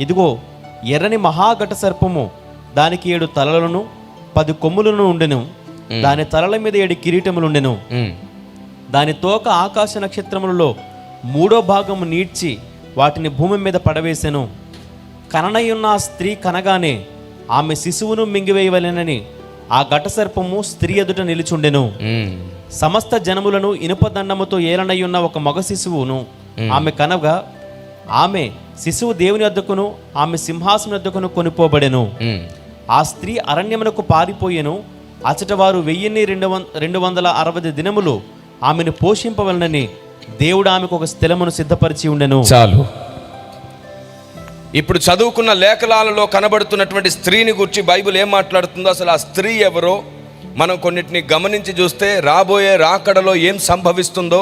ఇదిగో ఎర్రని మహాఘట సర్పము, దానికి 7 తలలను 10 కొమ్ములను ఉండెను. దాని తలల మీద 7 కిరీటములుండెను. దాని తోక ఆకాశ నక్షత్రములలో 3వ భాగము నీడ్చి వాటిని భూమి మీద పడవేసెను. కననయున్న ఆ స్త్రీ కనగానే ఆమె శిశువును మింగివేయవలెనని ఆ ఘటసర్పము స్త్రీ ఎదుట నిలుచుండెను. సమస్త జనములను ఇనుప దండముతో ఏలనయ్యున్న ఒక మగ శిశువును ఆమె కనగా, ఆమె శిశువు దేవుని వద్దకును ఆమె సింహాసనం వద్దకును కొనిపోబడెను. ఆ స్త్రీ అరణ్యమునకు పారిపోయెను. అచట వారు 1260 దినములు ఆమెను పోషింపవలనని దేవుడు ఆమెకు ఒక స్థలమును సిద్ధపరిచి ఉండెను. చాలు. ఇప్పుడు చదువుకున్న లేఖనాలలో కనబడుతున్నటువంటి స్త్రీని గురించి బైబిల్ ఏం మాట్లాడుతుందో, అసలు ఆ స్త్రీ ఎవరో మనం కొన్నిటిని గమనించి చూస్తే రాబోయే రాకడలో ఏం సంభవిస్తుందో,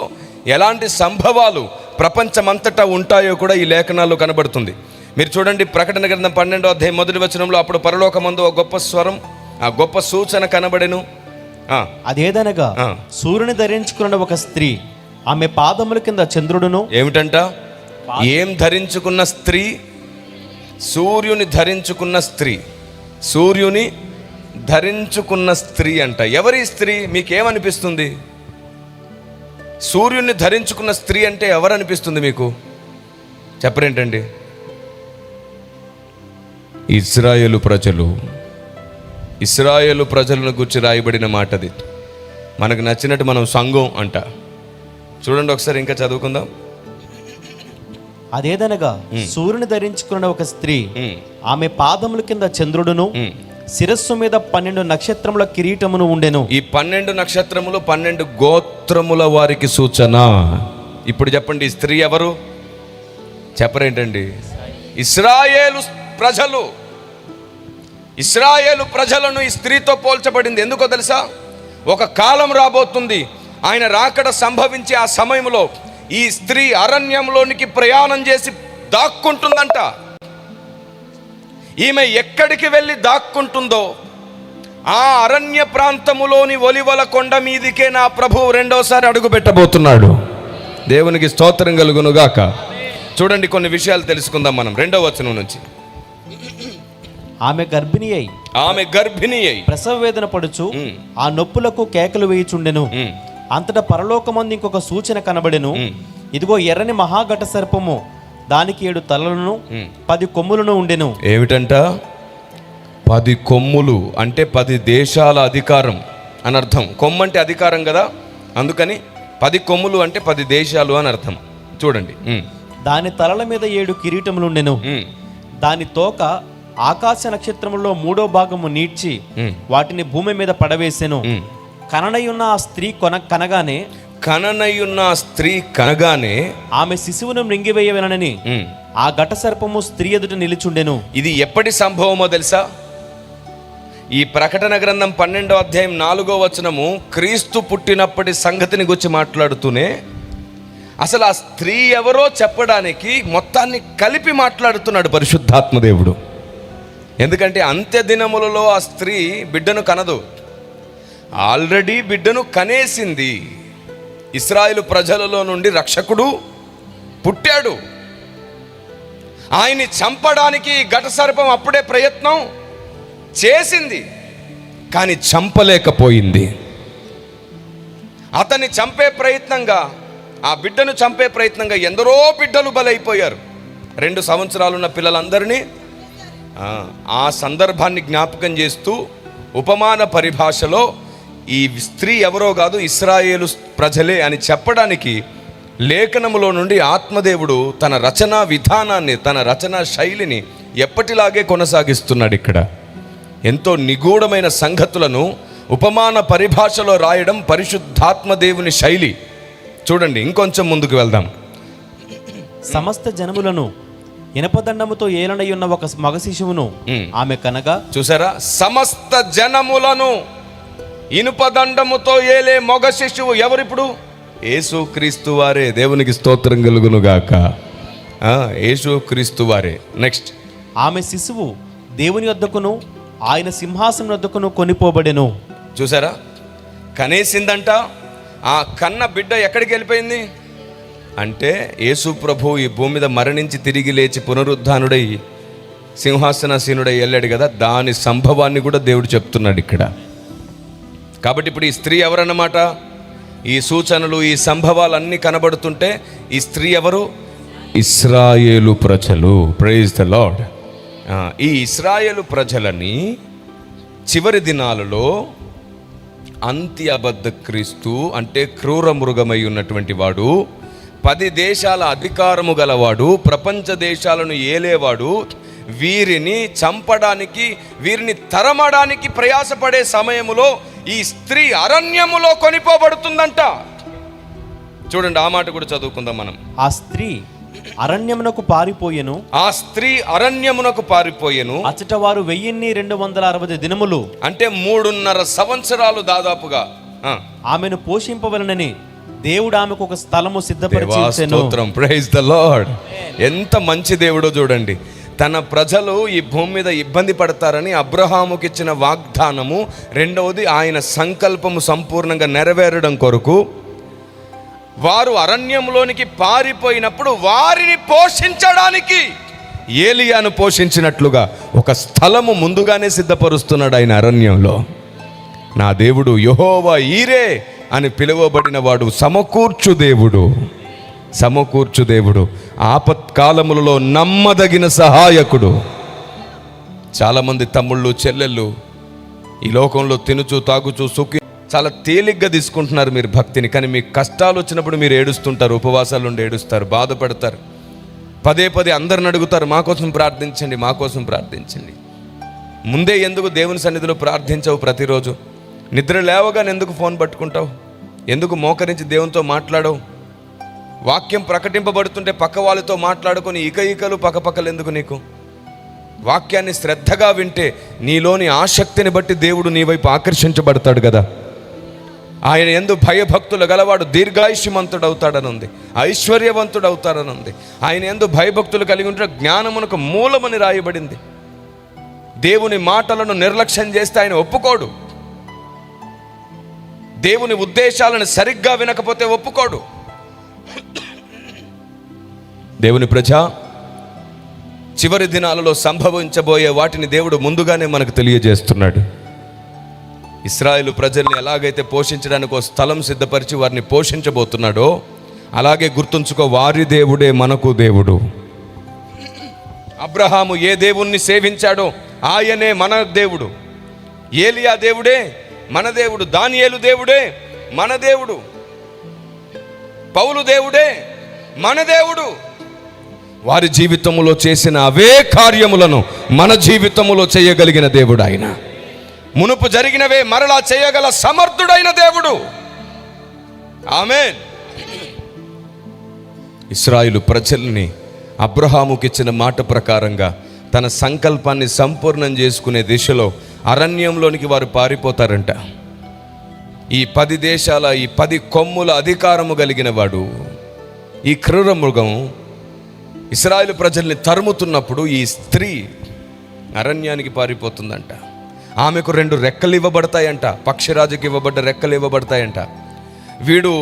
ఎలాంటి సంభవాలు ప్రపంచమంతటా ఉంటాయో కూడా ఈ లేఖనాల్లో కనబడుతుంది. మీరు చూడండి, ప్రకటన గ్రంథం 12వ అధ్యాయం 1వ వచనంలో, అప్పుడు పరలోకమందు ఒక గొప్ప స్వరం, ఆ గొప్ప సూచన కనబడెను. అదేదనగా సూర్యుని ధరించుకున్న ఒక స్త్రీ, ఆమె పాదముల కింద చంద్రుడును. ఏమిటంట? ఏం ధరించుకున్న స్త్రీ? సూర్యుని ధరించుకున్న స్త్రీ. సూర్యుని ధరించుకున్న స్త్రీ అంట. ఎవరి స్త్రీ? మీకేమనిపిస్తుంది? సూర్యుని ధరించుకున్న స్త్రీ అంటే ఎవరనిపిస్తుంది మీకు? చెప్పరేంటండి? ఇశ్రాయేలు ప్రజలను గురించి రాయబడిన మాటది. మనకు నచ్చినట్టు మనం సంఘం అంట. చూడండి ఒకసారి, ఇంకా చదువుకుందాం. అదేదనగా సూర్యుని ధరించుకున్న ఒక స్త్రీ, ఆమె పాదముల కింద చంద్రుడును, శిరస్సు మీద 12 నక్షత్రముల కిరీటమును ఉండెను. ఈ 12 నక్షత్రములు 12 గోత్రముల వారికి సూచన. ఇప్పుడు చెప్పండి, ఈ స్త్రీ ఎవరు? చెప్పరేంటండి? ఇశ్రాయేలు ప్రజలు. ఇశ్రాయేలు ప్రజలను ఈ స్త్రీతో పోల్చబడింది. ఎందుకో తెలుసా? ఒక కాలం రాబోతుంది, ఆయన రాకడ సంభవించే ఆ సమయంలో ఈ స్త్రీ అరణ్యంలోనికి ప్రయాణం చేసి దాక్కుంటుందంట. ఈమె ఎక్కడికి వెళ్ళి దాక్కుంటుందో ఆ అరణ్య ప్రాంతములోని ఒలివల కొండ మీదికే నా ప్రభువు రెండోసారి అడుగు పెట్టబోతున్నాడు. దేవునికి స్తోత్రం కలుగునుగాక. చూడండి, కొన్ని విషయాలు తెలుసుకుందాం మనం 2వ వచనం నుంచి. ఆమె గర్భిణి అయి ప్రసవ వేదన పడుచు ఆ నొప్పులకు కేకలు వేయుచుండెను. అంతటా పరలోకమందు ఇంకొక సూచన కనబడెను. ఇదిగో ఎర్రని మహాఘట సర్పము, దానికి 7 తలలను 10 కొమ్ములను ఉండెను. ఏమిటంట? 10 కొమ్ములు అంటే 10 దేశాల అధికారం అని అర్థం. కొమ్ము అంటే అధికారం కదా, అందుకని 10 కొమ్ములు అంటే 10 దేశాలు అని అర్థం. చూడండి, దాని తలల మీద 7 కిరీటములు ఉండెను. దాని తోక ఆకాశ నక్షత్రములో 3వ భాగము నీడ్చి వాటిని భూమి మీద పడవేసెను. కననయున్న ఆ స్త్రీ కనగానే ఆమె శిశువును మృంగివేయవలనని ఆ ఘట సర్పము స్త్రీ ఎదుట నిలుచుండెను. ఇది ఎప్పటి సంభవమో తెలుసా? ఈ ప్రకటన గ్రంథం 12వ అధ్యాయం 4వ వచనము క్రీస్తు పుట్టినప్పటి సంగతిని గురించి మాట్లాడుతూనే అసలు ఆ స్త్రీ ఎవరో చెప్పడానికి మొత్తాన్ని కలిపి మాట్లాడుతున్నాడు పరిశుద్ధాత్మ దేవుడు. ఎందుకంటే అంత్య దినములలో ఆ స్త్రీ బిడ్డను కనదు, ఆల్రెడీ బిడ్డను కనేసింది. ఇశ్రాయేలు ప్రజలలో నుండి రక్షకుడు పుట్టాడు. ఆయన్ని చంపడానికి ఘట సర్పం అప్పుడే ప్రయత్నం చేసింది, కానీ చంపలేకపోయింది. అతన్ని చంపే ప్రయత్నంగా, ఆ బిడ్డను చంపే ప్రయత్నంగా ఎందరో బిడ్డలు బలైపోయారు. 2 సంవత్సరాలున్న పిల్లలందరినీ ఆ సందర్భాన్ని జ్ఞాపకం చేస్తూ ఉపమాన పరిభాషలో ఈ స్త్రీ ఎవరో కాదు, ఇశ్రాయేలు ప్రజలే అని చెప్పడానికి లేఖనములో నుండి ఆత్మదేవుడు తన రచనా విధానాన్ని, తన రచనా శైలిని ఎప్పటిలాగే కొనసాగిస్తున్నాడు. ఇక్కడ ఎంతో నిగూఢమైన సంగతులను ఉపమాన పరిభాషలో రాయడం పరిశుద్ధాత్మదేవుని శైలి. చూడండి, ఇంకొంచెం ముందుకు వెళ్దాం. సమస్త జనములను ఇనపదండముతో ఏలనయ్యున్న ఒక మగ శిశువును ఆమె కనగా. చూసారా? సమస్త జనములను ఇనుపదండముతో ఏలే మగ శిశువు ఎవరిప్పుడు? యేసుక్రీస్తు వారే. దేవునికి స్తోత్రం కలుగునుగాక. యేసుక్రీస్తు వారే. నెక్స్ట్, ఆమె శిశువు దేవుని వద్దకును ఆయన సింహాసనం వద్దకును కొనిపోబడెను. చూసారా? కనేసిందంట. ఆ కన్న బిడ్డ ఎక్కడికి వెళ్ళిపోయింది అంటే యేసు ప్రభు ఈ భూమి మీద మరణించి తిరిగి లేచి పునరుద్ధానుడై సింహాసనాసీనుడై వెళ్ళాడు కదా, దాని సంభవాన్ని కూడా దేవుడు చెప్తున్నాడు ఇక్కడ. కాబట్టి ఇప్పుడు ఈ స్త్రీ ఎవరన్నమాట? ఈ సూచనలు, ఈ సంభవాలన్నీ కనబడుతుంటే ఈ స్త్రీ ఎవరు? ఇశ్రాయేలు ప్రజలు. Praise the lord. ఈ ఇశ్రాయేలు ప్రజలని చివరి దినాలలో అబద్ధ క్రీస్తు అంటే క్రూర మృగమై ఉన్నటువంటి వాడు, 10 దేశాల అధికారము గలవాడు, ప్రపంచ దేశాలను ఏలేవాడు, వీరిని చంపడానికి, వీరిని తరమడానికి ప్రయాసపడే సమయములో ఈ స్త్రీ అరణ్యములో కొనిపోబడుతుందంట. చూడండి, ఆ మాట కూడా చదువుకుందాం మనం. ఆ స్త్రీ అరణ్యమునకు పారిపోయెను. ఆ స్త్రీ అరణ్యమునకు పారిపోయెను. అచ్చట వారు 1260 దినములు అంటే 3.5 సంవత్సరాలు దాదాపుగా ఆమెను పోషింపవలనని దేవుడు ఆమెకు ఒక స్థలము సిద్ధపరిచి స్తోత్రం. Praise the lord. ఎంత మంచి దేవుడో చూడండి. తన ప్రజలు ఈ భూమి మీద ఇబ్బంది పడతారని అబ్రహాముకి ఇచ్చిన వాగ్దానము, రెండవది ఆయన సంకల్పము సంపూర్ణంగా నెరవేరడం కొరకు వారు అరణ్యంలోనికి పారిపోయినప్పుడు వారిని పోషించడానికి ఏలియాను పోషించినట్లుగా ఒక స్థలము ముందుగానే సిద్ధపరుస్తున్నాడు ఆయన అరణ్యంలో. నా దేవుడు యెహోవా ఈరే అని పిలువబడిన వాడు సమకూర్చు దేవుడు. సమకూర్చు దేవుడు, ఆపత్కాలములలో నమ్మదగిన సహాయకుడు. చాలామంది తమ్ముళ్ళు, చెల్లెళ్ళు ఈ లోకంలో తినుచు తాగుచు సుఖి చాలా తేలిగ్గా తీసుకుంటున్నారు మీరు భక్తిని. కానీ మీకు కష్టాలు వచ్చినప్పుడు మీరు ఏడుస్తుంటారు, ఉపవాసాలు ఉండి ఏడుస్తారు, బాధపడతారు. పదే అందరిని అడుగుతారు, మా కోసం ప్రార్థించండి, మా కోసం ప్రార్థించండి. ముందే ఎందుకు దేవుని సన్నిధిలో ప్రార్థించవు? ప్రతిరోజు నిద్ర లేవగానే ఎందుకు ఫోన్ పట్టుకుంటావు? ఎందుకు మోకరించి దేవునితో మాట్లాడవు? వాక్యం ప్రకటింపబడుతుంటే పక్క వాళ్ళతో మాట్లాడుకొని ఇకలు పక్కపక్కలు ఎందుకు నీకు? వాక్యాన్ని శ్రద్ధగా వింటే నీలోని ఆసక్తిని బట్టి దేవుడు నీ వైపు ఆకర్షించబడతాడు కదా. ఆయన యందు భయభక్తులు గలవాడు దీర్ఘాయుష్యమంతుడవుతాడనుంది, ఐశ్వర్యవంతుడవుతాడనుంది. ఆయన యందు భయభక్తులు కలిగి ఉంటే జ్ఞానమునకు మూలమని రాయబడింది. దేవుని మాటలను నిర్లక్ష్యం చేస్తే ఆయన ఒప్పుకోడు. దేవుని ఉద్దేశాలను సరిగ్గా వినకపోతే ఒప్పుకోడు. దేవుని ప్రజ, చివరి దినాలలో సంభవించబోయే వాటిని దేవుడు ముందుగానే మనకు తెలియజేస్తున్నాడు. ఇశ్రాయేలు ప్రజల్ని ఎలాగైతే పోషించడానికి ఒక స్థలం సిద్ధపరిచి వారిని పోషించబోతున్నాడో అలాగే గుర్తుంచుకో, వారి దేవుడే మనకు దేవుడు. అబ్రహాము ఏ దేవుణ్ణి సేవించాడో ఆయనే మన దేవుడు. ఏలియా దేవుడే మన దేవుడు. దానియేలు దేవుడే మన దేవుడు. పౌలు దేవుడే మన దేవుడు. వారి జీవితంలో చేసిన అవే కార్యములను మన జీవితంలో చేయగలిగిన దేవుడు ఆయన. మునుపు జరిగినవే మరలా చేయగల సమర్థుడైన దేవుడు. ఆమేన్. ఇశ్రాయేలు ప్రజల్ని అబ్రహాముకి ఇచ్చిన మాట ప్రకారంగా తన సంకల్పాన్ని సంపూర్ణం చేసుకునే దిశలో అరణ్యంలోనికి వారు పారిపోతారంట. ఈ 10 దేశాల, ఈ 10 కొమ్ముల అధికారము కలిగిన వాడు, ఈ క్రూర మృగం ఇశ్రాయేలు ప్రజల్ని తరుముతున్నప్పుడు ఈ స్త్రీ అరణ్యానికి పారిపోతుందంట. ఆమెకు 2 రెక్కలు ఇవ్వబడతాయంట, పక్షిరాజుకి ఇవ్వబడ్డ రెక్కలు ఇవ్వబడతాయంట. వీడు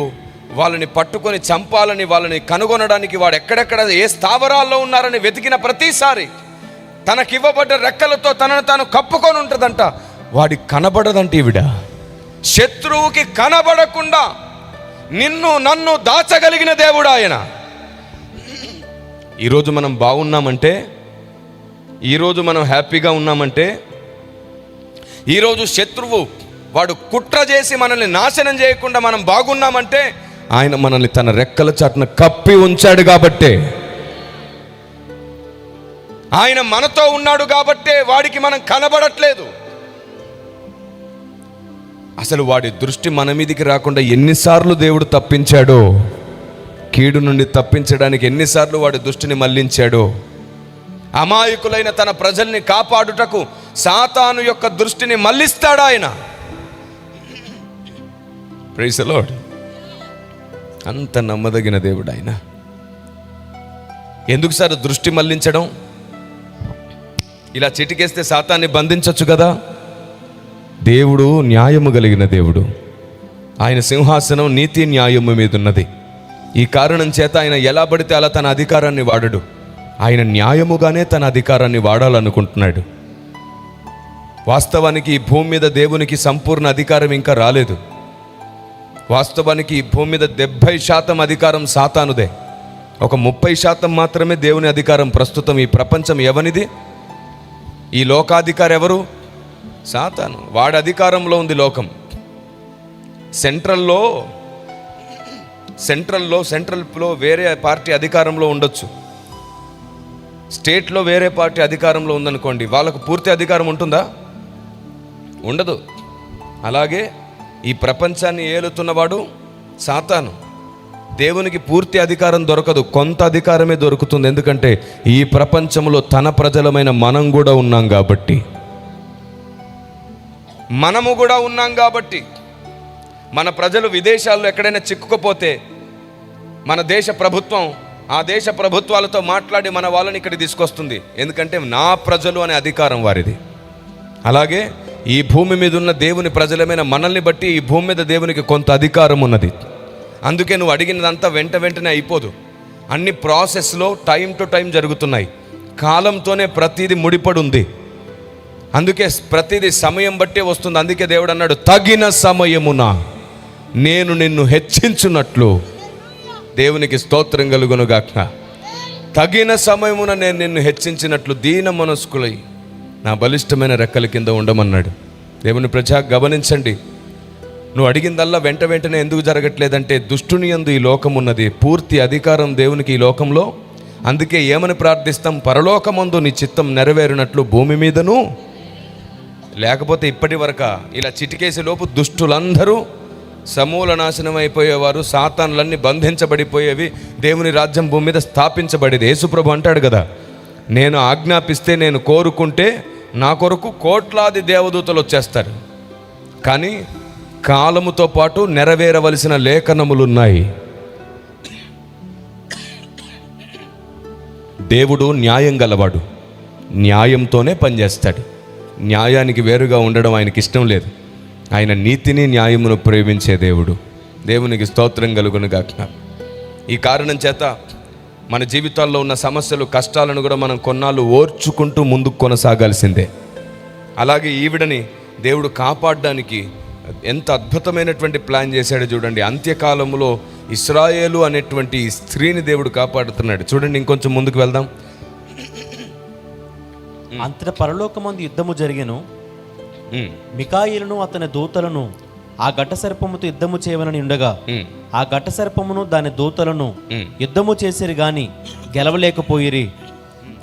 వాళ్ళని పట్టుకొని చంపాలని, వాళ్ళని కనుగొనడానికి వాడు ఎక్కడెక్కడ ఏ స్థావరాల్లో ఉన్నారని వెతికిన ప్రతిసారి తనకివ్వబడ్డ రెక్కలతో తనను తాను కప్పుకొని ఉంటుందంట. వాడికి కనబడదంట ఈవిడ. శత్రువుకి కనబడకుండా నిన్ను నన్ను దాచగలిగిన దేవుడు ఆయన. ఈరోజు మనం బాగున్నామంటే, ఈరోజు మనం హ్యాపీగా ఉన్నామంటే, ఈరోజు శత్రువు వాడు కుట్ర చేసి మనల్ని నాశనం చేయకుండా మనం బాగున్నామంటే ఆయన మనల్ని తన రెక్కల చాటున కప్పి ఉంచాడు కాబట్టే. ఆయన మనతో ఉన్నాడు కాబట్టే వాడికి మనం కనబడట్లేదు. అసలు వాడి దృష్టి మన మీదికి రాకుండా ఎన్నిసార్లు దేవుడు తప్పించాడో, కీడు నుండి తప్పించడానికి ఎన్నిసార్లు వాడి దృష్టిని మళ్లించాడో. అమాయకులైన తన ప్రజల్ని కాపాడుటకు సాతాను యొక్క దృష్టిని మళ్లిస్తాడు ఆయన. Praise the lord. అంత నమ్మదగిన దేవుడు ఆయన. ఎందుకు సార్ దృష్టి మళ్లించడం? ఇలా చిటికేస్తే సాతాన్ని బంధించవచ్చు కదా. దేవుడు న్యాయము కలిగిన దేవుడు. ఆయన సింహాసనం నీతి న్యాయము మీద ఉన్నది. ఈ కారణం చేత ఆయన ఎలా పడితే అలా తన అధికారాన్ని వాడడు. ఆయన న్యాయముగానే తన అధికారాన్ని వాడాలనుకుంటున్నాడు. వాస్తవానికి ఈ భూమి మీద దేవునికి సంపూర్ణ అధికారం ఇంకా రాలేదు. వాస్తవానికి ఈ భూమి మీద 70% అధికారం సాతానుదే. ఒక 30% మాత్రమే దేవుని అధికారం. ప్రస్తుతం ఈ ప్రపంచం ఎవనిది? ఈ లోకాధికారి ఎవరు? సాతాను. వాడి అధికారంలో ఉంది లోకం. సెంట్రల్లో వేరే పార్టీ అధికారంలో ఉండొచ్చు. స్టేట్లో వేరే పార్టీ అధికారంలో ఉందనుకోండి, వాళ్ళకు పూర్తి అధికారం ఉంటుందా? ఉండదు. అలాగే ఈ ప్రపంచాన్ని ఏలుతున్నవాడు సాతాను. దేవునికి పూర్తి అధికారం దొరకదు, కొంత అధికారమే దొరుకుతుంది. ఎందుకంటే ఈ ప్రపంచంలో తన ప్రజలమైన మనం కూడా ఉన్నాం కాబట్టి. మన ప్రజలు విదేశాల్లో ఎక్కడైనా చిక్కుకుపోతే మన దేశ ప్రభుత్వం ఆ దేశ ప్రభుత్వాలతో మాట్లాడి మన వాళ్ళని ఇక్కడికి తీసుకొస్తుంది. ఎందుకంటే నా ప్రజలు అనే అధికారం వారిది. అలాగే ఈ భూమి మీద ఉన్న దేవుని ప్రజలమైన మనల్ని బట్టి ఈ భూమి మీద దేవునికి కొంత అధికారం ఉన్నది. అందుకే నువ్వు అడిగినదంతా వెంటనే అయిపోదు. అన్ని ప్రాసెస్లో టైం టు టైం జరుగుతున్నాయి. కాలంతోనే ప్రతిదీ ముడిపడి ఉంది. అందుకే ప్రతిదీ సమయం బట్టే వస్తుంది. అందుకే దేవుడు అన్నాడు, తగిన సమయమున నేను నిన్ను హెచ్చించున్నట్లు. దేవునికి స్తోత్రం కలుగునుగాక. తగిన సమయమున నేను నిన్ను హెచ్చించినట్లు దీన మనస్కులై నా బలిష్టమైన రెక్కల కింద ఉండమన్నాడు. దేవుని ప్రజా గమనించండి, నువ్వు అడిగిందల్లా వెంటనే ఎందుకు జరగట్లేదంటే దుష్టుని యందు ఈ లోకం ఉన్నది. పూర్తి అధికారం దేవునికి ఈ లోకంలో. అందుకే ఏమని ప్రార్థిస్తాం? పరలోకమందు నీ చిత్తం నెరవేరినట్లు భూమి మీదను. లేకపోతే ఇప్పటి వరకు ఇలా చిటికేసే లోపు దుష్టులందరూ సమూల నాశనం అయిపోయేవారు, సాతానులన్నీ బంధించబడిపోయేవి, దేవుని రాజ్యం భూమి మీద స్థాపించబడేది. యేసుప్రభు అంటాడు కదా, నేను ఆజ్ఞాపిస్తే, నేను కోరుకుంటే నా కొరకు కోట్లాది దేవదూతలు వచ్చేస్తారు. కానీ కాలముతో పాటు నెరవేరవలసిన లేఖనములున్నాయి. దేవుడు న్యాయం గలవాడు, న్యాయంతోనే పనిచేస్తాడు. న్యాయానికి వేరుగా ఉండడం ఆయనకి ఇష్టం లేదు. ఆయన నీతిని న్యాయమును ప్రేమించే దేవుడు. దేవునికి స్తోత్రం కలుగునుగాక. ఈ కారణం చేత మన జీవితాల్లో ఉన్న సమస్యలు, కష్టాలను కూడా మనం కొన్నాళ్ళు ఓర్చుకుంటూ ముందుకు కొనసాగాల్సిందే. అలాగే ఈవిడని దేవుడు కాపాడడానికి ఎంత అద్భుతమైనటువంటి ప్లాన్ చేశాడు చూడండి. అంత్యకాలంలో ఇశ్రాయేలు అనేటువంటి ఈ స్త్రీని దేవుడు కాపాడుతున్నాడు. చూడండి, ఇంకొంచెం ముందుకు వెళ్దాం. అంతట పరలోకమందు యుద్ధము జరిగెను. మికాయేలును అతని దూతలను ఆ ఘట సర్పముతో యుద్ధము చేయవలని ఉండగా ఆ ఘట సర్పమును దాని దూతలను యుద్ధము చేసిరి గాని గెలవలేకపోయిరి.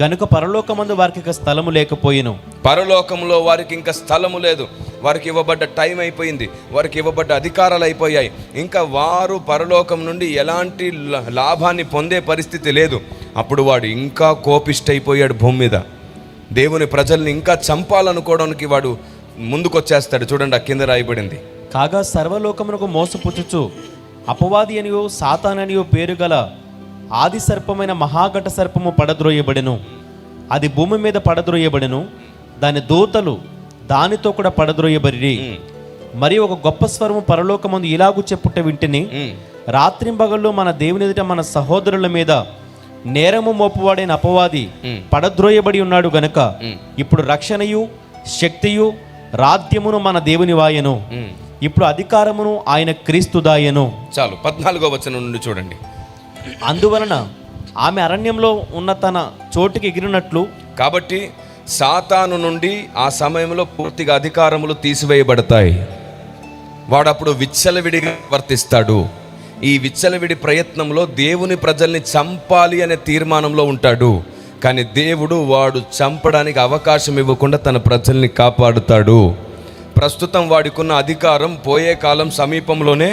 గనుక పరలోకమందు వారికి ఇంకా స్థలము లేకపోయిను. పరలోకంలో వారికి ఇంకా స్థలము లేదు. వారికి ఇవ్వబడ్డ టైం అయిపోయింది. వారికి ఇవ్వబడ్డ అధికారాలు అయిపోయాయి. ఇంకా వారు పరలోకం నుండి ఎలాంటి లాభాన్ని పొందే పరిస్థితి లేదు. అప్పుడు వాడు ఇంకా కోపిష్టైపోయాడు భూమి మీద. దేవుని ప్రజల్ని ఇంకా చంపాలనుకోవడానికి వాడు ముందుకొచ్చేస్తాడు. చూడండి, ఆ కింద రాయబడింది, కాగా సర్వలోకమునకు మోసపుచ్చుచు అపవాది అనియో సాతాననియో పేరు గల ఆది సర్పమైన మహాఘట సర్పము పడద్రోయబడెను. అది భూమి మీద పడద్రోయబడెను. దాని దూతలు దానితో కూడా పడద్రోయబడి. మరి ఒక గొప్ప స్వరము పరలోకమందు ఇలాగు చెప్పుట వింటిని, రాత్రింబగళ్ళు మన దేవుని ఎదుట మన సహోదరుల మీద నేరము మోపువాడైన అపవాది పడద్రోయబడి ఉన్నాడు గనక ఇప్పుడు రక్షణయు శక్తియు రాజ్యమును మన దేవుని వాయను. ఇప్పుడు అధికారమును ఆయన క్రీస్తుదాయను. చాలు, 14వ వచనం నుండి చూడండి. అందువలన ఆమె అరణ్యంలో ఉన్న తన చోటుకి ఎగిరినట్లు. కాబట్టి సాతాను నుండి ఆ సమయంలో పూర్తిగా అధికారములు తీసివేయబడతాయి. వాడప్పుడు విచ్చలవిడిగా వర్తిస్తాడు. ఈ విచ్చలవిడి ప్రయత్నంలో దేవుని ప్రజల్ని చంపాలి అనే తీర్మానంలో ఉంటాడు. కానీ దేవుడు వాడు చంపడానికి అవకాశం ఇవ్వకుండా తన ప్రజల్ని కాపాడుతాడు. ప్రస్తుతం వాడికున్న అధికారం పోయే కాలం సమీపంలోనే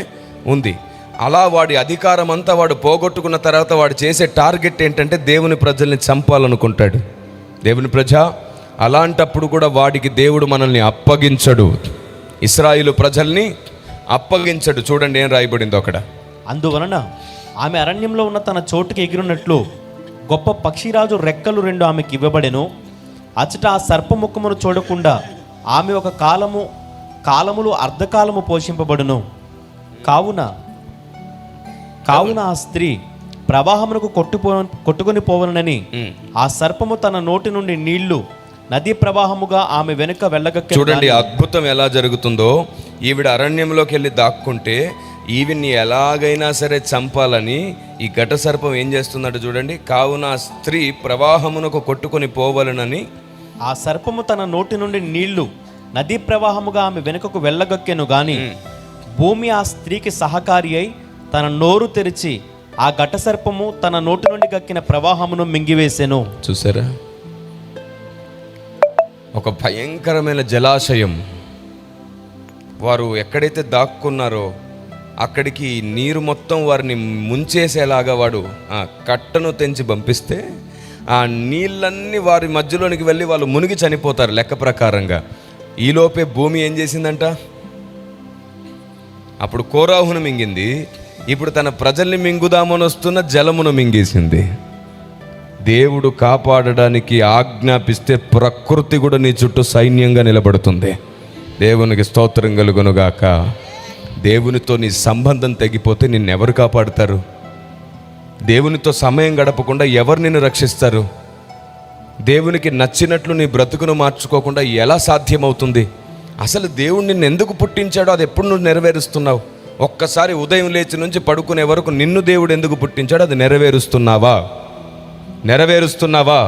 ఉంది. అలా వాడి అధికారం అంతా వాడు పోగొట్టుకున్న తర్వాత వాడు చేసే టార్గెట్ ఏంటంటే దేవుని ప్రజల్ని చంపాలనుకుంటాడు. దేవుని ప్రజ, అలాంటప్పుడు కూడా వాడికి దేవుడు మనల్ని అప్పగించడు. ఇశ్రాయేలు ప్రజల్ని అప్పగించడు. చూడండి ఏం రాయబడిందో అక్కడ. అందువలన ఆమె అరణ్యంలో ఉన్న తన చోటుకి ఎగిరినట్లు గొప్ప పక్షిరాజు రెక్కలు 2 ఆమెకి ఇవ్వబడెను. అచట ఆ సర్పముఖమును చూడకుండా ఆమె ఒక కాలములు అర్ధకాలము పోషింపబడును. కావున ఆ స్త్రీ ప్రవాహమునకు కొట్టుకొని పోవలనని ఆ సర్పము తన నోటి నుండి నీళ్లు నదీ ప్రవాహముగా ఆమె వెనుక వెళ్ళగక్కెను. చూడండి అద్భుతం ఎలా జరుగుతుందో. ఈవిడ అరణ్యంలోకి వెళ్ళి దాక్కుంటే ఈవిని ఎలాగైనా సరే చంపాలని ఈ ఘట సర్పం ఏం చేస్తుందంటే చూడండి, కావున ఆ స్త్రీ ప్రవాహమునకు కొట్టుకొని పోవలనని ఆ సర్పము తన నోటి నుండి నీళ్లు నదీ ప్రవాహముగా ఆమె వెనుకకు వెళ్ళగక్కెను గాని భూమి ఆ స్త్రీకి సహకారి అయి తన నోరు తెరిచి ఆ ఘట సర్పము తన నోటి నుండి గక్కిన ప్రవాహమును మింగివేసెను. చూసారా, ఒక భయంకరమైన జలాశయం. వారు ఎక్కడైతే దాక్కున్నారో అక్కడికి నీరు మొత్తం వారిని ముంచేసేలాగా వాడు ఆ కట్టను తెంచి పంపిస్తే ఆ నీళ్ళన్నీ వారి మధ్యలోనికి వెళ్ళి వాళ్ళు మునిగి చనిపోతారు లెక్క ప్రకారంగా. ఈలోపే భూమి ఏం చేసిందంట, అప్పుడు కోరాహును మింగింది, ఇప్పుడు తన ప్రజల్ని మింగుదామని వస్తున్న జలమును మింగేసింది. దేవుడు కాపాడడానికి ఆజ్ఞాపిస్తే ప్రకృతి కూడా నీ చుట్టూ సైన్యంగా నిలబడుతుంది. దేవునికి స్తోత్రం కలుగునుగాక. దేవునితో నీ సంబంధం తెగిపోతే నిన్నెవరు కాపాడుతారు? దేవునితో సమయం గడపకుండా ఎవరు నిన్ను రక్షిస్తారు? దేవునికి నచ్చినట్లు నీ బ్రతుకును మార్చుకోకుండా ఎలా సాధ్యమవుతుంది? అసలు దేవుడు నిన్ను ఎందుకు పుట్టించాడో అది ఎప్పుడు నువ్వు నెరవేరుస్తున్నావు? ఒక్కసారి ఉదయం లేచి నుంచి పడుకునే వరకు నిన్ను దేవుడు ఎందుకు పుట్టించాడో అది నెరవేరుస్తున్నావా?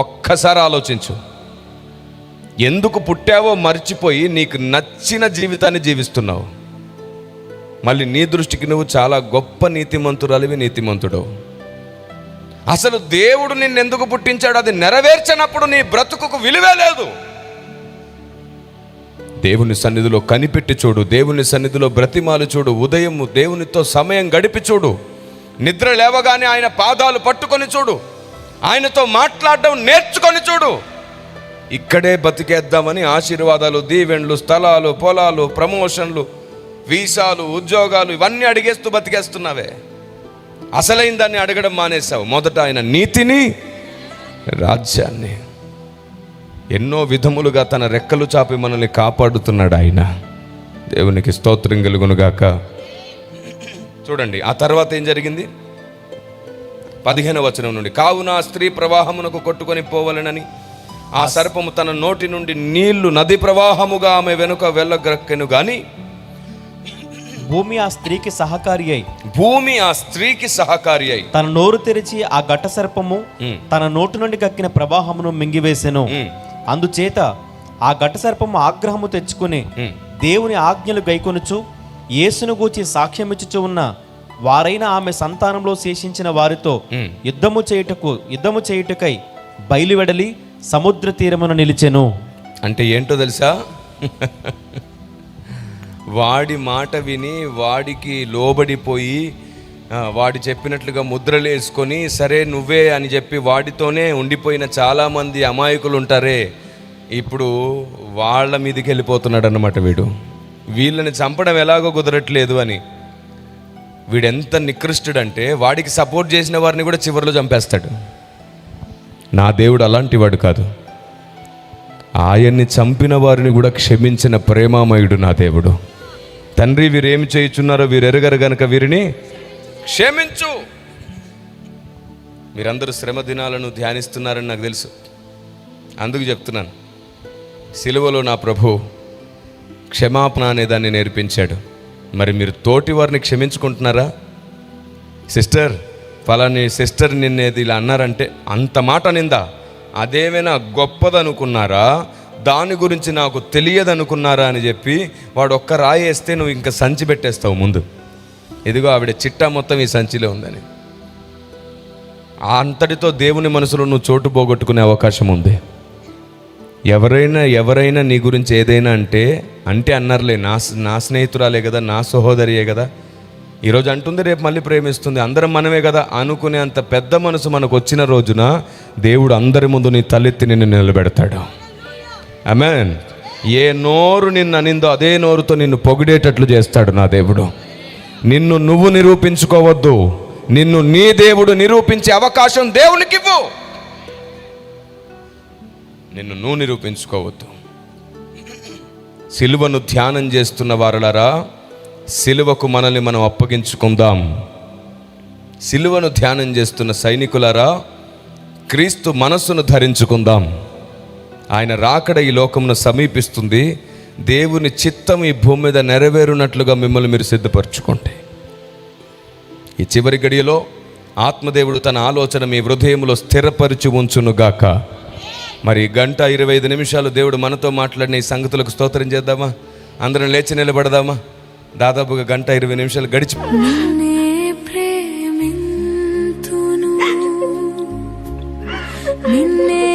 ఒక్కసారి ఆలోచించు. ఎందుకు పుట్టావో మర్చిపోయి నీకు నచ్చిన జీవితాన్ని జీవిస్తున్నావు. మళ్ళీ నీ దృష్టికి నువ్వు చాలా గొప్ప నీతిమంతురాలివి, నీతిమంతుడు. అసలు దేవుడు నిన్నెందుకు పుట్టించాడు అది నెరవేర్చినప్పుడు నీ బ్రతుకుకు విలువే లేదు. దేవుని సన్నిధిలో కనిపెట్టి చూడు, దేవుని సన్నిధిలో బ్రతిమాలు చూడు, ఉదయం దేవునితో సమయం గడిపి చూడు, నిద్ర లేవగానే ఆయన పాదాలు పట్టుకొని చూడు, ఆయనతో మాట్లాడడం నేర్చుకొని చూడు. ఇక్కడే బతికేద్దామని ఆశీర్వాదాలు, దీవెన్లు, స్థలాలు, పొలాలు, ప్రమోషన్లు, వీసాలు, ఉద్యోగాలు ఇవన్నీ అడిగేస్తూ బతికేస్తున్నావే. అసలైన దాన్ని అడగడం మానేశావు. మొదట ఆయన నీతిని, రాజ్యాన్ని. ఎన్నో విధములుగా తన రెక్కలు చాపి మనల్ని కాపాడుతున్నాడు ఆయన. దేవునికి స్తోత్రం కలుగునుగాక. చూడండి ఆ తర్వాత ఏం జరిగింది. 15వ వచనం నుండి, కావున ఆ స్త్రీ ప్రవాహమునకు కొట్టుకొని పోవలనని ఆ సర్పము తన నోటి నుండి నీళ్లు నది ప్రవాహముగా ఆమె వెనుక వెళ్ళగ్రక్కెను గాని భూమి ఆ స్త్రీకి సహకారి అయి తన నోరు తెరిచి ఆ ఘట సర్పము తన నోటి నుండి గక్కిన ప్రవాహమును మింగివేసెను. అందుచేత ఆ ఘట సర్పము ఆగ్రహము తెచ్చుకుని దేవుని ఆజ్ఞలు గైకొనుచు యేసును గూర్చి సాక్ష్యమిచ్చుచు ఉన్న వారైన ఆమె సంతానంలో శేషించిన వారితో యుద్ధము చేయుటకై బయలువెడలి సముద్ర తీరమున నిలిచెను. అంటే ఏంటో తెలుసా, వాడి మాట విని వాడికి లోబడిపోయి వాడి చెప్పినట్లుగా ముద్రలు వేసుకొని సరే నువ్వే అని చెప్పి వాడితోనే ఉండిపోయిన చాలామంది అమాయకులు ఉంటారే, ఇప్పుడు వాళ్ళ మీదకి వెళ్ళిపోతున్నాడు అన్నమాట. వీళ్ళని చంపడం ఎలాగో కుదరట్లేదు అని వీడెంత నికృష్టుడంటే వాడికి సపోర్ట్ చేసిన వారిని కూడా చివరిలో చంపేస్తాడు. నా దేవుడు అలాంటి వాడు కాదు. ఆయన్ని చంపిన వారిని కూడా క్షమించిన ప్రేమామయుడు నా దేవుడు. తండ్రి, వీరేమి చేయుచున్నారో వీరు ఎరుగరు గనుక వీరిని క్షమించు. మీరందరూ శ్రమ దినాలను ధ్యానిస్తున్నారని నాకు తెలుసు, అందుకు చెప్తున్నాను. సిలువలో నా ప్రభు క్షమాపణ అనేదాన్ని నేర్పించాడు. మరి మీరు తోటి వారిని క్షమించుకుంటున్నారా? సిస్టర్, ఫలాని సిస్టర్ నిన్నేది ఇలా అన్నారంటే అంత మాట నిందా, అదేమైనా గొప్పదనుకున్నారా? దాని గురించి నాకు తెలియదనుకున్నారా అని చెప్పి వాడు ఒక్క రాయి వేస్తే నువ్వు ఇంకా సంచి పెట్టేస్తావు ముందు. ఇదిగో ఆవిడ చిట్టా మొత్తం ఈ సంచిలో ఉందని. అంతటితో దేవుని మనసులో నువ్వు చోటు పోగొట్టుకునే అవకాశం ఉంది. ఎవరైనా నీ గురించి ఏదైనా అంటే అన్నారులే, నా స్నేహితురాలే కదా, నా సహోదరియే కదా, ఈరోజు అంటుంది రేపు మళ్ళీ ప్రేమిస్తుంది, అందరం మనమే కదా అనుకునే అంత పెద్ద మనసు మనకు వచ్చిన రోజున దేవుడు అందరి ముందు నీ తలెత్తి నిన్ను నిలబెడతాడు. ఆమేన్. ఏ నోరు నిన్ను అనిందో అదే నోరుతో నిన్ను పొగిడేటట్లు చేస్తాడు నా దేవుడు. నిన్ను నువ్వు నిరూపించుకోవద్దు, నిన్ను నీ దేవుడు నిరూపించే అవకాశం దేవునికి ఇవ్వు. నిన్ను నువ్వు నిరూపించుకోవద్దు. సిలువను ధ్యానం చేస్తున్న వారలారా, సిలువకు మనల్ని మనం అప్పగించుకుందాం. సిలువను ధ్యానం చేస్తున్న సైనికులారా, క్రీస్తు మనస్సును ధరించుకుందాం. ఆయన రాకడ ఈ లోకమును సమీపిస్తుంది. దేవుని చిత్తం ఈ భూమి మీద నెరవేరునట్లుగా మిమ్మల్ని మీరు సిద్ధపరచుకోండి. ఈ చివరి గడియలో ఆత్మదేవుడు తన ఆలోచన మీ హృదయంలో స్థిరపరిచి ఉంచునుగాక. మరి 1:25 దేవుడు మనతో మాట్లాడిన ఈ సంగతులకు స్తోత్రం చేద్దామా? అందరం లేచి నిలబడదామా? దాదాపుగా 1:20 గడిచి నిన్నే